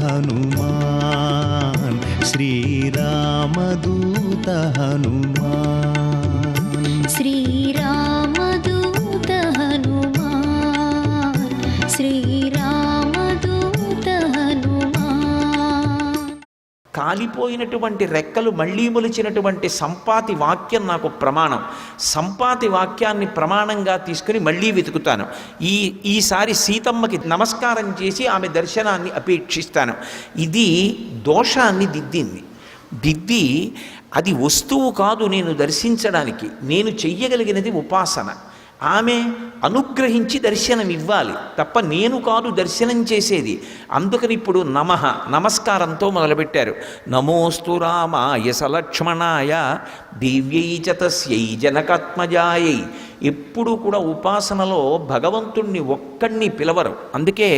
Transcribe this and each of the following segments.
हनुमान् श्रीरामदूत हनुमान् श्रीरामदूत हनुमान् श्रीरामदूत हनुमान्। కాలిపోయినటువంటి రెక్కలు మళ్ళీ మొలిచినటువంటి సంపాతి వాక్యం నాకు ప్రమాణం. సంపాతి వాక్యాన్ని ప్రమాణంగా తీసుకుని మళ్ళీ వెతుకుతాను. ఈసారి సీతమ్మకి నమస్కారం చేసి ఆమె దర్శనాన్ని అపేక్షిస్తాను. ఇది దోషాన్ని దిద్ది అది వస్తువు కాదు నేను దర్శించడానికి. నేను చెయ్యగలిగినది ఉపాసన. ఆమె అనుగ్రహించి దర్శనం ఇవ్వాలి తప్ప నేను కాదు దర్శనం చేసేది. అందుకని ఇప్పుడు నమస్కారంతో మొదలుపెట్టారు. నమోస్తు రామాయ సలక్ష్మణాయ దివ్యై చ తస్యై జనకాత్మజాయై. ఎప్పుడు కూడా ఉపాసనలో భగవంతుణ్ణి ఒక్కడిని పిలవరు. అందుకే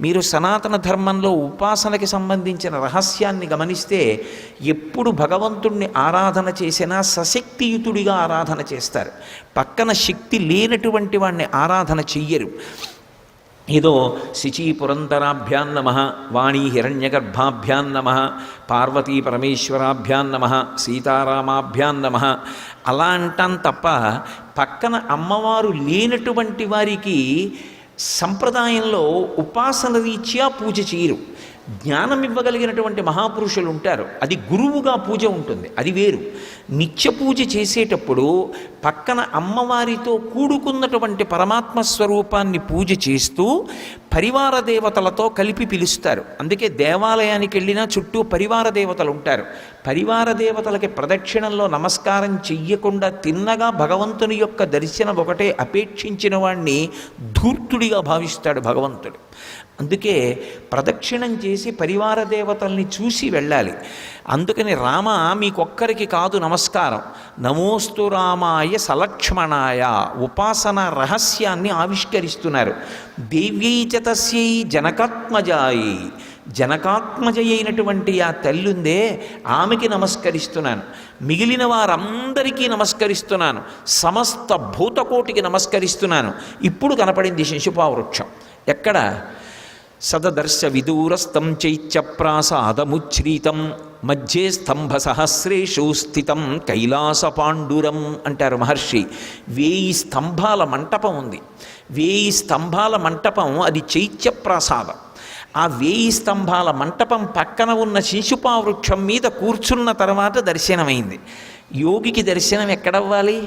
మీరు సనాతన ధర్మంలో ఉపాసనకి సంబంధించిన రహస్యాన్ని గమనిస్తే ఎప్పుడు భగవంతుణ్ణి ఆరాధన చేసినా సశక్తియుతుడిగా ఆరాధన చేస్తారు. పక్కన శక్తి లేనటువంటి వాడిని ఆరాధన చెయ్యరు. ఏదో శిచీ పురంధరాభ్యాం నమః, వాణీ హిరణ్యగర్భాభ్యాం నమః, పార్వతీ పరమేశ్వరాభ్యాం నమః, సీతారామాభ్యాం నమః అలా అంటాం తప్ప పక్కన అమ్మవారు లేనటువంటి వారికి సంప్రదాయంలో ఉపాసన రీత్యా పూజ చేయరు. జ్ఞానం ఇవ్వగలిగినటువంటి మహాపురుషులు ఉంటారు, అది గురువుగా పూజ ఉంటుంది, అది వేరు. నిత్య పూజ చేసేటప్పుడు పక్కన అమ్మవారితో కూడుకున్నటువంటి పరమాత్మ స్వరూపాన్ని పూజ చేస్తూ పరివార దేవతలతో కలిపి పిలుస్తారు. అందుకే దేవాలయానికి వెళ్ళినా చుట్టూ పరివార దేవతలు ఉంటారు. పరివార దేవతలకి ప్రదక్షిణంలో నమస్కారం చెయ్యకుండా తిన్నగా భగవంతుని యొక్క దర్శనం ఒకటే అపేక్షించిన వాణ్ణి ధూర్తుడిగా భావిస్తాడు భగవంతుడు. అందుకే ప్రదక్షిణం చేసి పరివార దేవతల్ని చూసి వెళ్ళాలి. అందుకని రామ మీకొక్కరికి కాదు నమస్కారం, నమోస్తు రామాయ సలక్ష్మణాయ ఉపాసన రహస్యాన్ని ఆవిష్కరిస్తున్నారు. దేవ్యై చ తస్యై జనకాత్మజాయి, జనకాత్మజ అయినటువంటి ఆ తల్లుందే ఆమెకి నమస్కరిస్తున్నాను. మిగిలిన వారందరికీ నమస్కరిస్తున్నాను. సమస్త భూతకోటికి నమస్కరిస్తున్నాను. ఇప్పుడు కనపడింది శిశుపావృక్షం. ఎక్కడ? సదదర్శ విదూరస్థం చైత్యప్రాసాదముచ్ఛ్రీతం మధ్యే స్తంభ సహస్రేషు స్థితం కైలాసపాండురం అంటారు మహర్షి. 1000 స్తంభాల మంటపం ఉంది. 1000 స్తంభాల మంటపం అది చైత్యప్రాసాదం. ఆ 1000 స్తంభాల మంటపం పక్కన ఉన్న శిశుపావృక్షం మీద కూర్చున్న తర్వాత దర్శనమైంది. యోగికి దర్శనం ఎక్కడవ్వాలి?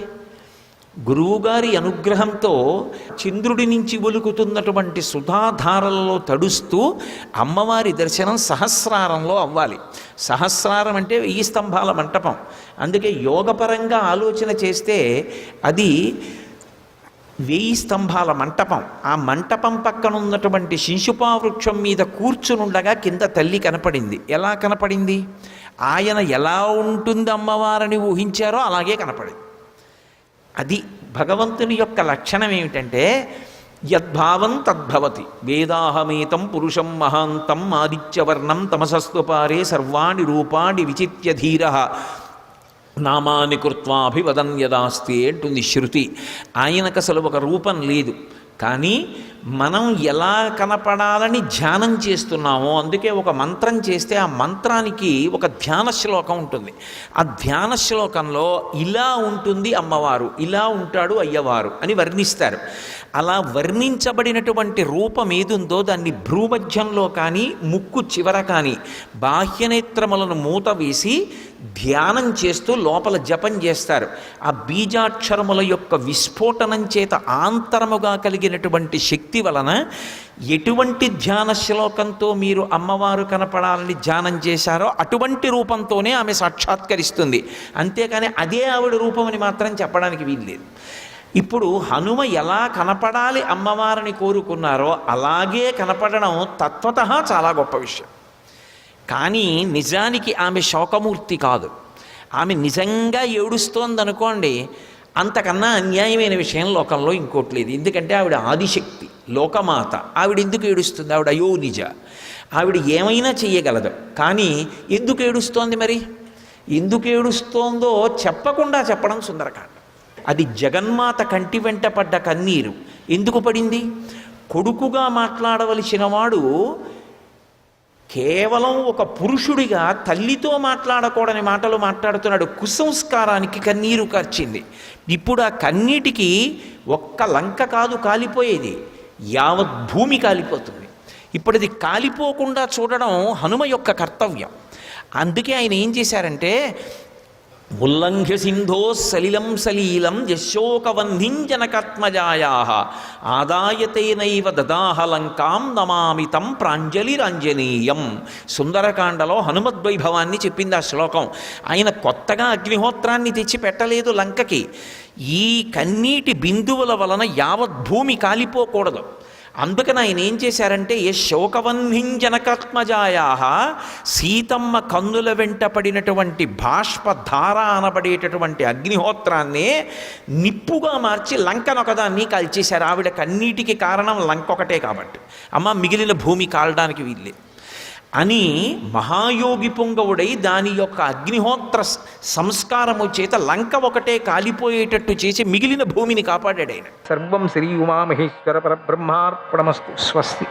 గురువుగారి అనుగ్రహంతో చంద్రుడి నుంచి ఒలుకుతున్నటువంటి సుధాధారలలో తడుస్తూ అమ్మవారి దర్శనం సహస్రారంలో అవ్వాలి. సహస్రారం అంటే 1000 స్తంభాల మంటపం. అందుకే యోగపరంగా ఆలోచన చేస్తే అది 1000 స్తంభాల మంటపం. ఆ మంటపం పక్కన ఉన్నటువంటి శిశుపావృక్షం మీద కూర్చునుండగా కింద తల్లి కనపడింది. ఎలా కనపడింది? ఆయన ఎలా ఉంటుంది అమ్మవారిని ఊహించారో అలాగే కనపడింది. అది భగవంతుని యొక్క లక్షణం ఏమిటంటే యద్భావం తద్భవతి. వేదాహమేతం పురుషం మహాంతం ఆదిత్యవర్ణం తమసస్తు పారే సర్వాణి రూపాణి విచిత్య ధీర నామాని కృత్వాభివదన్ యదాస్తే అంటుంది శృతి. ఆయనకు అసలు ఒక రూపం లేదు, కానీ మనం ఎలా కనపడాలని ధ్యానం చేస్తున్నామో అందుకే ఒక మంత్రం చేస్తే ఆ మంత్రానికి ఒక ధ్యాన శ్లోకం ఉంటుంది. ఆ ధ్యాన శ్లోకంలో ఇలా ఉంటుంది అమ్మవారు, ఇలా ఉంటాడు అయ్యవారు అని వర్ణిస్తారు. అలా వర్ణించబడినటువంటి రూపం ఏదుందో దాన్ని భ్రూమధ్యంలో కానీ ముక్కు చివర కానీ బాహ్యనేత్రములను మూత వేసి ధ్యానం చేస్తూ లోపల జపం చేస్తారు. ఆ బీజాక్షరముల యొక్క విస్ఫోటనం చేత ఆంతరముగా కలిగినటువంటి శక్తి వలన ఎటువంటి ధ్యాన శ్లోకంతో మీరు అమ్మవారు కనపడాలని ధ్యానం చేశారో అటువంటి రూపంతోనే ఆమె సాక్షాత్కరిస్తుంది. అంతేకాని అదే ఆవిడ రూపం అని మాత్రం చెప్పడానికి వీల్లేదు. ఇప్పుడు హనుమ ఎలా కనపడాలి అమ్మవారిని కోరుకున్నారో అలాగే కనపడడం తత్వతః చాలా గొప్ప విషయం. కానీ నిజానికి ఆమె శోకమూర్తి కాదు. ఆమె నిజంగా ఏడుస్తోందనుకోండి, అంతకన్నా అన్యాయమైన విషయం లోకంలో ఇంకోటి లేదు. ఎందుకంటే ఆవిడ ఆదిశక్తి, లోకమాత. ఆవిడ ఎందుకు ఏడుస్తుంది? ఆవిడ అయో నిజ. ఆవిడ ఏమైనా చెయ్యగలదు. కానీ ఎందుకు ఏడుస్తోంది? మరి ఎందుకు ఏడుస్తోందో చెప్పకుండా చెప్పడం సుందరకాండ. అది జగన్మాత కంటి వెంట పడ్డ కన్నీరు. ఎందుకు పడింది? కొడుకుగా మాట్లాడవలసిన వాడు కేవలం ఒక పురుషుడిగా తల్లితో మాట్లాడకూడని మాటలు మాట్లాడుతున్నాడు. కుసంస్కారానికి కన్నీరు కార్చింది. ఇప్పుడు ఆ కన్నీటికి ఒక్క లంక కాదు కాలిపోయేది, యావత్ భూమి కాలిపోతుంది. ఇప్పుడు అది కాలిపోకుండా చూడడం హనుమ యొక్క కర్తవ్యం. అందుకే ఆయన ఏం చేశారంటే, ఉల్లంఘ్య సింధో సలిలం సలీలం యశోకవంధిం జనకాత్మజాయా ఆదాయతేనైవ దదాహ లంకాం నమామితం ప్రాంజలిరాంజనేయం. సుందరకాండలో హనుమద్వైభవాన్ని చెప్పింది ఆ శ్లోకం. ఆయన కొత్తగా అగ్నిహోత్రాన్ని తెచ్చి పెట్టలేదు లంకకి. ఈ కన్నీటి బిందువుల వలన యావత్ భూమి కాలిపోకూడదు. అందుకని ఆయన ఏం చేశారంటే, శోకవన్హిం జనకాత్మజాయా, సీతమ్మ కన్నుల వెంట పడినటువంటి బాష్పధార అనబడేటటువంటి అగ్నిహోత్రాన్నే నిప్పుగా మార్చి లంకనొకదాన్ని కాల్చేశారు. ఆవిడ కన్నీటికి కారణం లంక ఒకటే కాబట్టి, అమ్మ మిగిలిన భూమి కాలడానికి వీళ్ళే అని మహాయోగి పొంగవుడై దాని యొక్క అగ్నిహోత్ర సంస్కారము చేత లంక ఒకటే కాలిపోయేటట్టు చేసి మిగిలిన భూమిని కాపాడాడు ఆయన. సర్వం శ్రీ ఉమామహేశ్వర పరబ్రహ్మార్పణమస్తు. స్వస్తి.